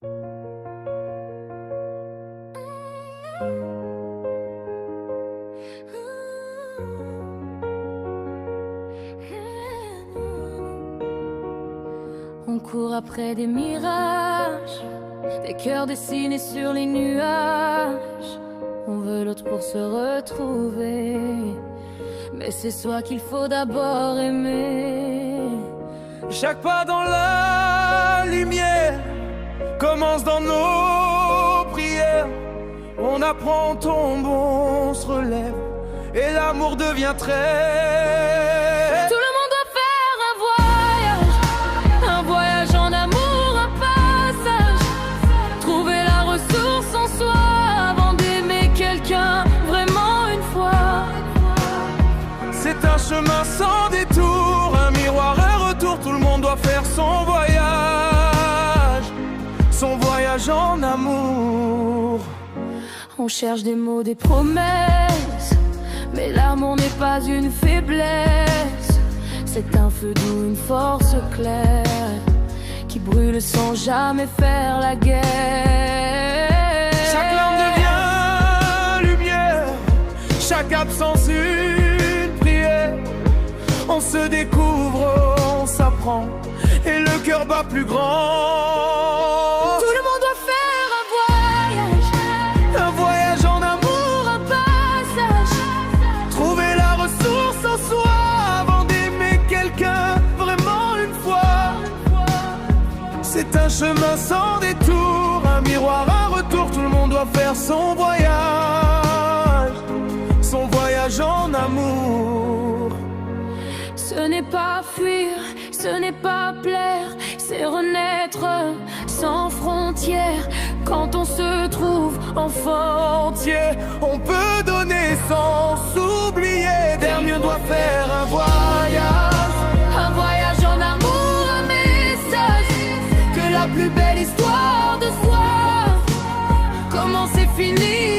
On court après des mirages, des cœurs dessinés sur les nuages. On veut l'autre pour se retrouver, mais c'est soi qu'il faut d'abord aimer. Chaque pas dans la lumière commence dans nos prières. On apprend, on tombe, on se relève, et l'amour devient très... Tout le monde doit faire un voyage en amour, un passage. Trouver la ressource en soi avant d'aimer quelqu'un vraiment une fois. C'est un chemin sans détour, un miroir, un retour. Tout le monde doit faire son voyage en amour. On cherche des mots, des promesses, mais l'amour n'est pas une faiblesse. C'est un feu doux, une force claire, qui brûle sans jamais faire la guerre. Chaque larme devient lumière, chaque absence une prière. On se découvre, on s'apprend, et le cœur bat plus grand. Tout le monde doit faire un voyage en amour, un passage. Trouver la ressource en soi avant d'aimer quelqu'un vraiment une fois. C'est un chemin sans détour, un miroir, un retour. Tout le monde doit faire son voyage en amour. Ce n'est pas fuir, ce n'est pas plaire, c'est renaître sans frontières. Quand on se trouve enfant entier, on peut donner sans s'oublier. Dernier doit faire un voyage en amour, un message. Que la plus belle histoire de soi commence et finit